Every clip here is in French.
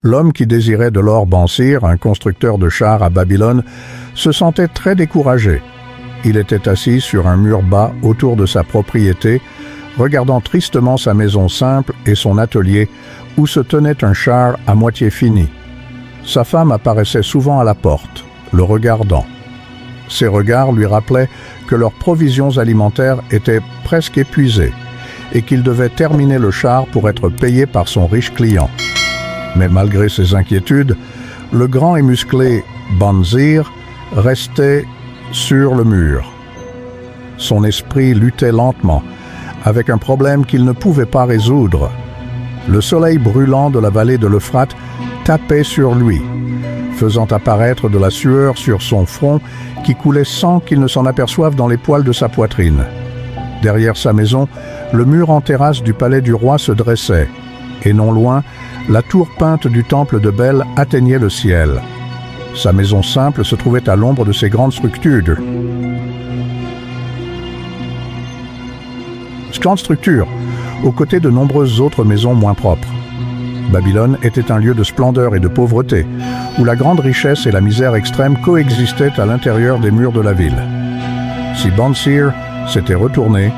L'homme qui désirait de l'or Bansir, un constructeur de chars à Babylone, se sentait très découragé. Il était assis sur un mur bas autour de sa propriété, regardant tristement sa maison simple et son atelier où se tenait un char à moitié fini. Sa femme apparaissait souvent à la porte, le regardant. Ses regards lui rappelaient que leurs provisions alimentaires étaient presque épuisées et qu'il devait terminer le char pour être payé par son riche client. Mais malgré ses inquiétudes, le grand et musclé Bansir restait sur le mur. Son esprit luttait lentement avec un problème qu'il ne pouvait pas résoudre. Le soleil brûlant de la vallée de l'Euphrate tapait sur lui, faisant apparaître de la sueur sur son front qui coulait sans qu'il ne s'en aperçoive dans les poils de sa poitrine. Derrière sa maison, le mur en terrasse du palais du roi se dressait, et non loin, la tour peinte du temple de Bel atteignait le ciel. Sa maison simple se trouvait à l'ombre de ces grandes structures. Aux côtés de nombreuses autres maisons moins propres. Babylone était un lieu de splendeur et de pauvreté, où la grande richesse et la misère extrême coexistaient à l'intérieur des murs de la ville. Si Bansir s'était retourné,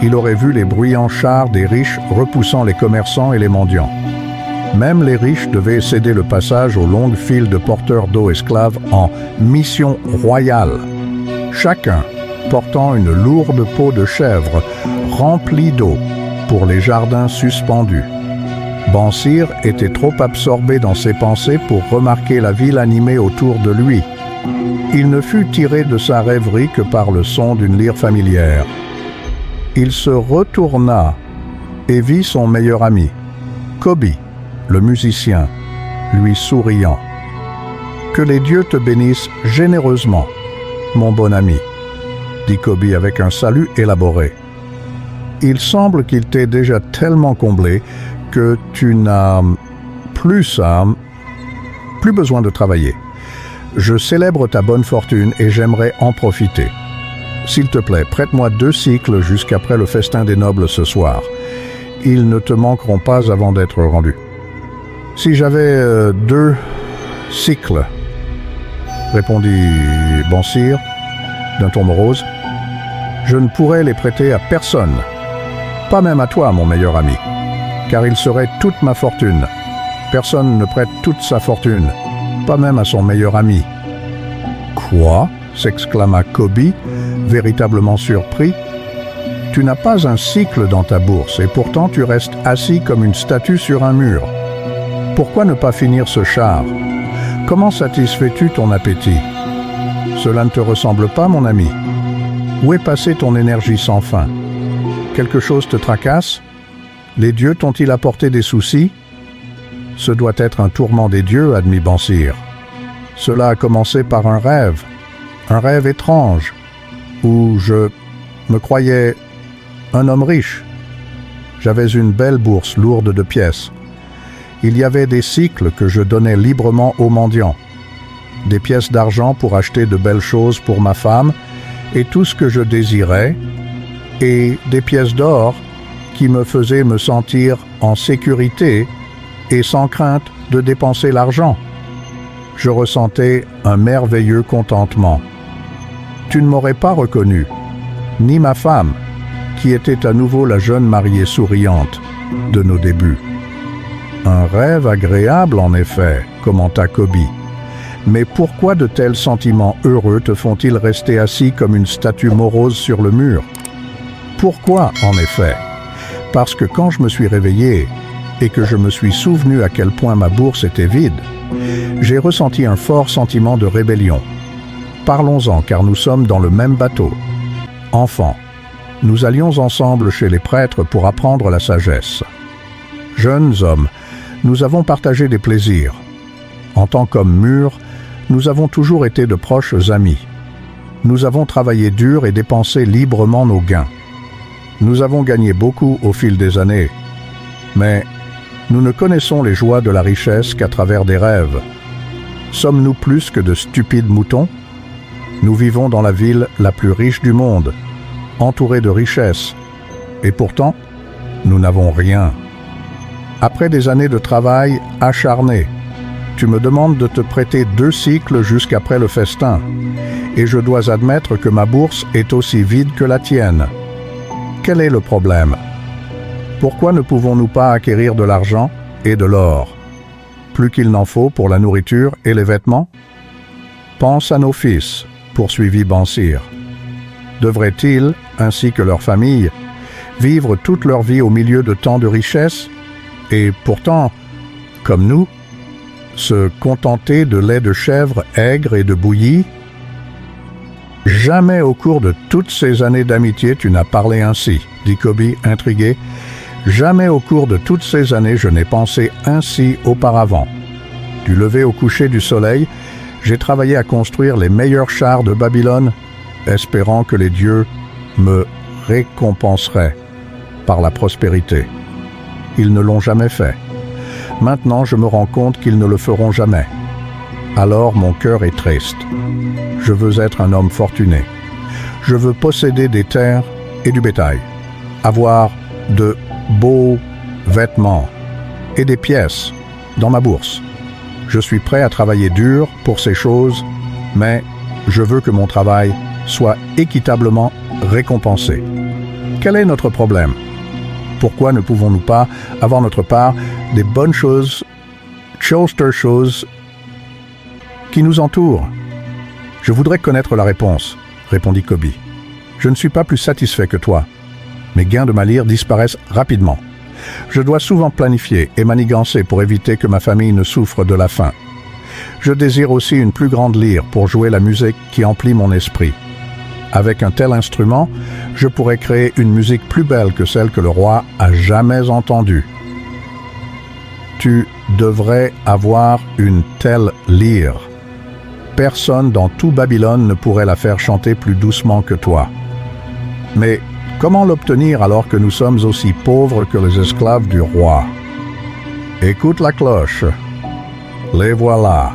il aurait vu les bruyants chars des riches repoussant les commerçants et les mendiants. Même les riches devaient céder le passage aux longues files de porteurs d'eau esclaves en mission royale, chacun portant une lourde peau de chèvre remplie d'eau pour les jardins suspendus. Bansir était trop absorbé dans ses pensées pour remarquer la ville animée autour de lui. Il ne fut tiré de sa rêverie que par le son d'une lyre familière. Il se retourna et vit son meilleur ami, Kobi, le musicien, lui souriant. « Que les dieux te bénissent généreusement, mon bon ami, » dit Kobi avec un salut élaboré. « Il semble qu'il t'ait déjà tellement comblé que tu n'as plus besoin de travailler. Je célèbre ta bonne fortune et j'aimerais en profiter. S'il te plaît, prête-moi 2 cycles jusqu'après le festin des nobles ce soir. Ils ne te manqueront pas avant d'être rendus. » « Si j'avais 2 cycles, répondit Bansir d'un ton morose, je ne pourrais les prêter à personne, pas même à toi, mon meilleur ami, car il serait toute ma fortune. Personne ne prête toute sa fortune, pas même à son meilleur ami. « Quoi ?» s'exclama Kobi, véritablement surpris. « Tu n'as pas un cycle dans ta bourse et pourtant tu restes assis comme une statue sur un mur. Pourquoi ne pas finir ce char? Comment satisfais-tu ton appétit? Cela ne te ressemble pas, mon ami. Où est passée ton énergie sans fin? Quelque chose te tracasse? Les dieux t'ont-ils apporté des soucis? Ce doit être un tourment des dieux, admit Bansir. Cela a commencé par un rêve étrange, où je me croyais un homme riche. J'avais une belle bourse lourde de pièces. Il y avait des cycles que je donnais librement aux mendiants, des pièces d'argent pour acheter de belles choses pour ma femme et tout ce que je désirais, et des pièces d'or qui me faisaient me sentir en sécurité et sans crainte de dépenser l'argent. Je ressentais un merveilleux contentement. Tu ne m'aurais pas reconnu, ni ma femme, qui était à nouveau la jeune mariée souriante de nos débuts. Un rêve agréable, en effet, commenta Kobi. Mais pourquoi de tels sentiments heureux te font-ils rester assis comme une statue morose sur le mur? Pourquoi, en effet? Parce que quand je me suis réveillé et que je me suis souvenu à quel point ma bourse était vide, j'ai ressenti un fort sentiment de rébellion. Parlons-en, car nous sommes dans le même bateau. Enfants, nous allions ensemble chez les prêtres pour apprendre la sagesse. Jeunes hommes, nous avons partagé des plaisirs. En tant qu'hommes mûrs, nous avons toujours été de proches amis. Nous avons travaillé dur et dépensé librement nos gains. Nous avons gagné beaucoup au fil des années, mais nous ne connaissons les joies de la richesse qu'à travers des rêves. Sommes-nous plus que de stupides moutons? Nous vivons dans la ville la plus riche du monde, entourés de richesses, et pourtant, nous n'avons rien. Après des années de travail acharné, Tu me demandes de te prêter 2 cycles jusqu'après le festin, et je dois admettre que ma bourse est aussi vide que la tienne. Quel est le problème? Pourquoi ne pouvons-nous pas acquérir de l'argent et de l'or, plus qu'il n'en faut pour la nourriture et les vêtements? Pense à nos fils, poursuivit Bansir. Devraient-ils, ainsi que leurs familles, vivre toute leur vie au milieu de tant de richesses, et pourtant, comme nous, se contenter de lait de chèvre aigre et de bouillie? Jamais au cours de toutes ces années d'amitié tu n'as parlé ainsi, dit Koby, intrigué. Jamais au cours de toutes ces années je n'ai pensé ainsi auparavant. Du lever au coucher du soleil, j'ai travaillé à construire les meilleurs chars de Babylone, espérant que les dieux me récompenseraient par la prospérité. Ils ne l'ont jamais fait. Maintenant, je me rends compte qu'ils ne le feront jamais. Alors mon cœur est triste. Je veux être un homme fortuné. Je veux posséder des terres et du bétail, avoir de beaux vêtements et des pièces dans ma bourse. Je suis prêt à travailler dur pour ces choses, mais je veux que mon travail soit équitablement récompensé. Quel est notre problème? Pourquoi ne pouvons-nous pas avoir notre part des bonnes choses, choses qui nous entourent? Je voudrais connaître la réponse, répondit Koby. Je ne suis pas plus satisfait que toi. Mes gains de ma lyre disparaissent rapidement. Je dois souvent planifier et manigancer pour éviter que ma famille ne souffre de la faim. Je désire aussi une plus grande lyre pour jouer la musique qui emplit mon esprit. Avec un tel instrument, je pourrais créer une musique plus belle que celle que le roi a jamais entendue. Tu devrais avoir une telle lyre. Personne dans tout Babylone ne pourrait la faire chanter plus doucement que toi. Mais comment l'obtenir alors que nous sommes aussi pauvres que les esclaves du roi? Écoute la cloche. Les voilà.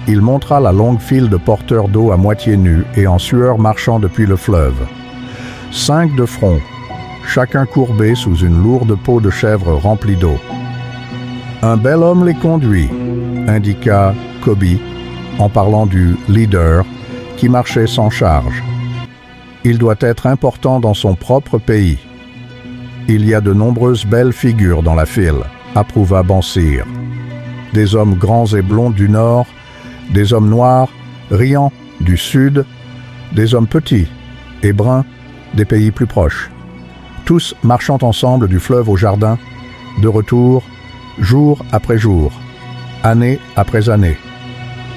Il montra la longue file de porteurs d'eau à moitié nus et en sueur marchant depuis le fleuve. 5 de front, chacun courbé sous une lourde peau de chèvre remplie d'eau. Un bel homme les conduit, indiqua Koby en parlant du leader qui marchait sans charge. Il doit être important dans son propre pays. Il y a de nombreuses belles figures dans la file, approuva Bansir. Des hommes grands et blonds du nord, des hommes noirs, riants du sud, des hommes petits et bruns des pays plus proches. Tous marchant ensemble du fleuve au jardin, de retour, jour après jour, année après année.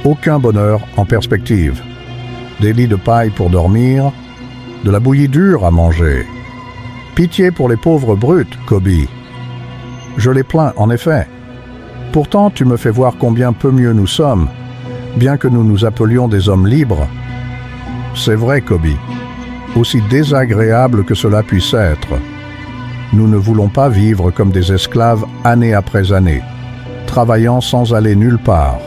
Aucun bonheur en perspective. Des lits de paille pour dormir, de la bouillie dure à manger. Pitié pour les pauvres brutes, Koby. Je les plains, en effet. Pourtant, tu me fais voir combien peu mieux nous sommes, bien que nous nous appelions des hommes libres. C'est vrai, Koby. Aussi désagréable que cela puisse être. Nous ne voulons pas vivre comme des esclaves année après année, travaillant sans aller nulle part.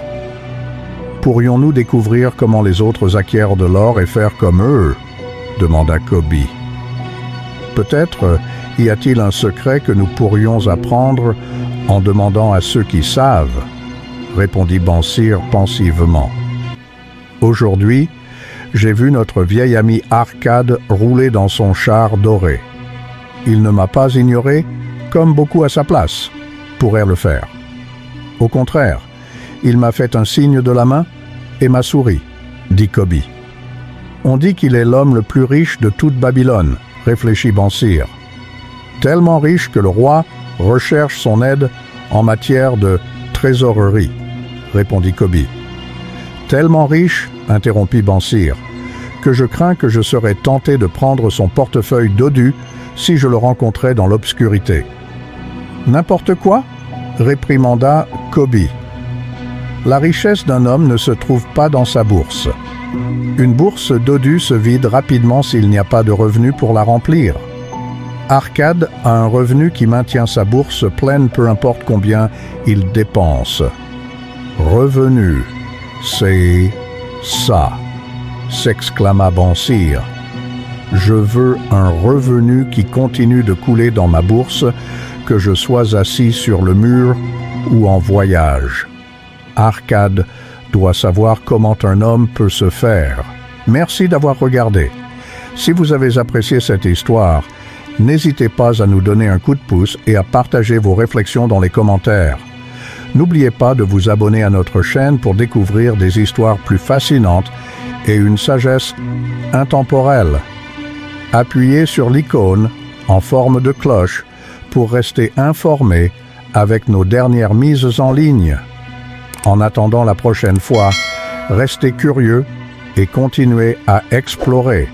Pourrions-nous découvrir comment les autres acquièrent de l'or et faire comme eux? Demanda Koby. Peut-être y a-t-il un secret que nous pourrions apprendre en demandant à ceux qui savent, répondit Bansir pensivement. Aujourd'hui, j'ai vu notre vieil ami Arkad rouler dans son char doré. Il ne m'a pas ignoré, comme beaucoup à sa place pourraient le faire. Au contraire, il m'a fait un signe de la main et m'a souri, dit Koby. On dit qu'il est l'homme le plus riche de toute Babylone, réfléchit Bansir. Tellement riche que le roi recherche son aide en matière de trésorerie, répondit Koby. Tellement riche, interrompit Bansir, que je crains que je serais tenté de prendre son portefeuille dodu si je le rencontrais dans l'obscurité. N'importe quoi, réprimanda Koby. La richesse d'un homme ne se trouve pas dans sa bourse. Une bourse dodue se vide rapidement s'il n'y a pas de revenu pour la remplir. Arkad a un revenu qui maintient sa bourse pleine peu importe combien il dépense. Revenu, c'est ça, s'exclama Bansir. Je veux un revenu qui continue de couler dans ma bourse, que je sois assis sur le mur ou en voyage. Arcade doit savoir comment un homme peut se faire. Merci d'avoir regardé. Si vous avez apprécié cette histoire, n'hésitez pas à nous donner un coup de pouce et à partager vos réflexions dans les commentaires. N'oubliez pas de vous abonner à notre chaîne pour découvrir des histoires plus fascinantes et une sagesse intemporelle. Appuyez sur l'icône en forme de cloche pour rester informé avec nos dernières mises en ligne. En attendant la prochaine fois, restez curieux et continuez à explorer.